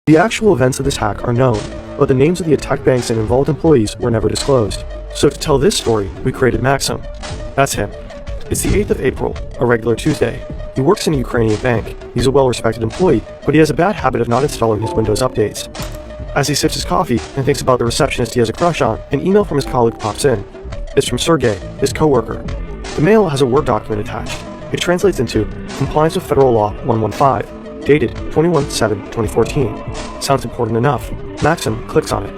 The actual events of this hack are known, but the names of the attacked banks and involved employees were never disclosed. So to tell this story, we created Maxim. That's him. It's the 8th of April, a regular Tuesday. He works in a Ukrainian bank. He's a well-respected employee, but he has a bad habit of not installing his Windows updates. As he sips his coffee and thinks about the receptionist he has a crush on, an email from his colleague pops in. It's from Sergey, his co-worker. The mail has a Word document attached. It translates into Compliance with Federal Law 115, dated 21/7/2014. Sounds important enough. Maxim clicks on it.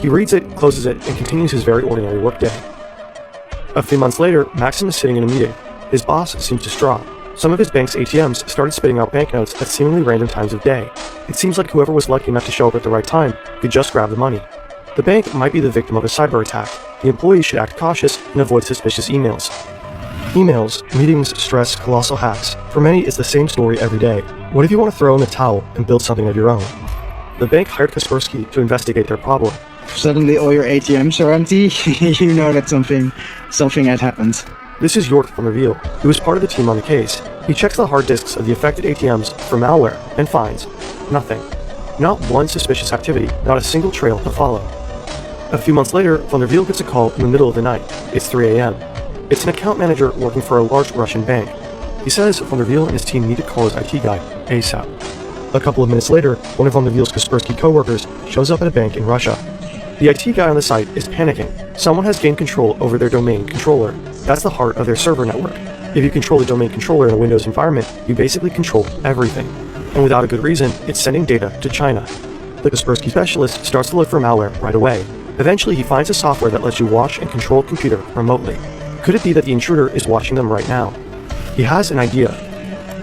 He reads it, closes it, and continues his very ordinary workday. A few months later, Maxim is sitting in a meeting. His boss seems distraught. Some of his bank's ATMs started spitting out banknotes at seemingly random times of day. It seems like whoever was lucky enough to show up at the right time could just grab the money. The bank might be the victim of a cyber attack. The employees should act cautious and avoid suspicious emails. Emails, meetings, stress, colossal hacks. For many, it's the same story every day. What if you want to throw in the towel and build something of your own? The bank hired Kaspersky to investigate their problem. Suddenly all your ATMs are empty. You know that something had happened. This is York from Reveal, who is part of the team on the case. He checks the hard disks of the affected ATMs for malware and finds nothing. Not one suspicious activity, not a single trail to follow. A few months later, Von der Wiel gets a call in the middle of the night. It's 3 a.m. It's an account manager working for a large Russian bank. He says Von der Wiel and his team need to call his IT guy ASAP. A couple of minutes later, one of Von der Wiel's Kaspersky co-workers shows up at a bank in Russia. The IT guy on the site is panicking. Someone has gained control over their domain controller. That's the heart of their server network. If you control the domain controller in a Windows environment, you basically control everything. And without a good reason, it's sending data to China. The Kaspersky specialist starts to look for malware right away. Eventually, he finds a software that lets you watch and control a computer remotely. Could it be that the intruder is watching them right now? He has an idea.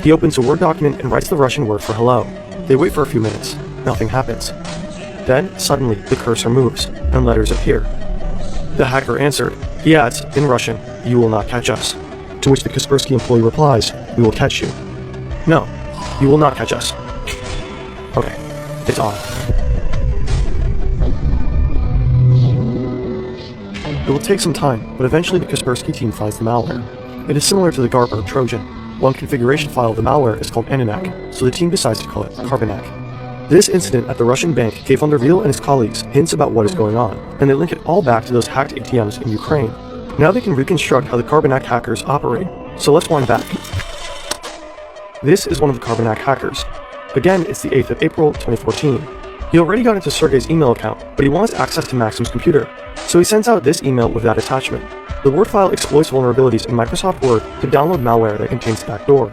He opens a Word document and writes the Russian word for hello. They wait for a few minutes. Nothing happens. Then, suddenly, the cursor moves, and letters appear. The hacker answered. He adds, in Russian, "You will not catch us." To which the Kaspersky employee replies, "We will catch you." "No, you will not catch us." Okay, it's on. It will take some time, but eventually the Kaspersky team finds the malware. It is similar to the Garber Trojan. One configuration file of the malware is called Ananak, so the team decides to call it Carbanak. This incident at the Russian bank gave Von der Wiel and his colleagues hints about what is going on, and they link it all back to those hacked ATMs in Ukraine. Now they can reconstruct how the Carbanak hackers operate. So let's wind back. This is one of the Carbanak hackers. Again, it's the 8th of April, 2014. He already got into Sergey's email account, but he wants access to Maxim's computer. So he sends out this email with that attachment. The Word file exploits vulnerabilities in Microsoft Word to download malware that contains the backdoor.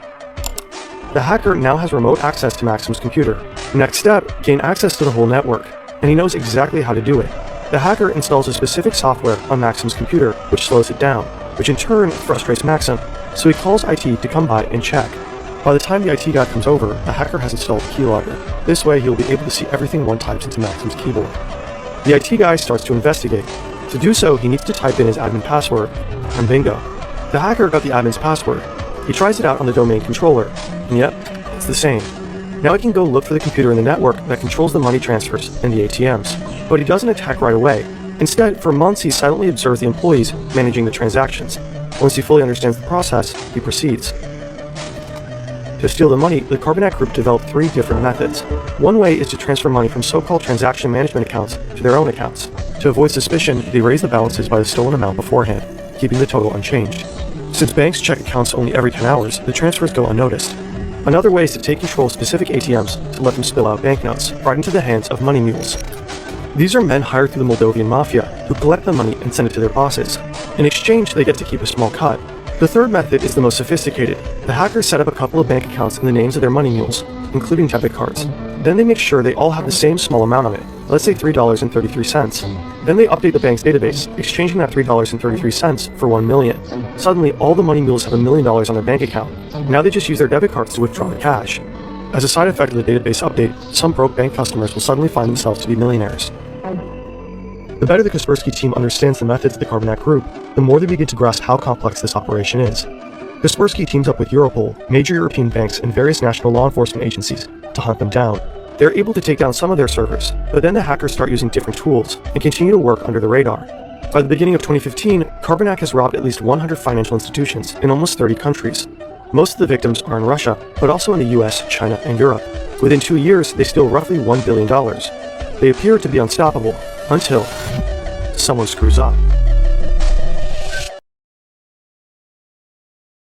The hacker now has remote access to Maxim's computer. Next step, gain access to the whole network, and he knows exactly how to do it. The hacker installs a specific software on Maxim's computer, which slows it down, which in turn frustrates Maxim, so he calls IT to come by and check. By the time the IT guy comes over, the hacker has installed Keylogger. This way he'll be able to see everything one types into Maxim's keyboard. The IT guy starts to investigate. To do so, he needs to type in his admin password, and bingo. The hacker got the admin's password. He tries it out on the domain controller, and yep, it's the same. Now he can go look for the computer in the network that controls the money transfers and the ATMs. But he doesn't attack right away. Instead, for months he silently observes the employees managing the transactions. Once he fully understands the process, he proceeds. To steal the money, the Carbanak group developed 3 different methods. One way is to transfer money from so-called transaction management accounts to their own accounts. To avoid suspicion, they raise the balances by the stolen amount beforehand, keeping the total unchanged. Since banks check accounts only every 10 hours, the transfers go unnoticed. Another way is to take control of specific ATMs to let them spill out banknotes right into the hands of money mules. These are men hired through the Moldovan mafia who collect the money and send it to their bosses. In exchange, they get to keep a small cut. The third method is the most sophisticated. The hackers set up a couple of bank accounts in the names of their money mules, including debit cards. Then they make sure they all have the same small amount on it, let's say $3.33. Then they update the bank's database, exchanging that $3.33 for $1 million. Suddenly, all the money mules have $1 million on their bank account. Now they just use their debit cards to withdraw the cash. As a side effect of the database update, some broke bank customers will suddenly find themselves to be millionaires. The better the Kaspersky team understands the methods of the Carbanak group, the more they begin to grasp how complex this operation is. Kaspersky teams up with Europol, major European banks, and various national law enforcement agencies to hunt them down. They're able to take down some of their servers, but then the hackers start using different tools and continue to work under the radar. By the beginning of 2015, Carbanak has robbed at least 100 financial institutions in almost 30 countries. Most of the victims are in Russia, but also in the US, China, and Europe. Within 2 years, they steal roughly $1 billion. They appear to be unstoppable, until someone screws up.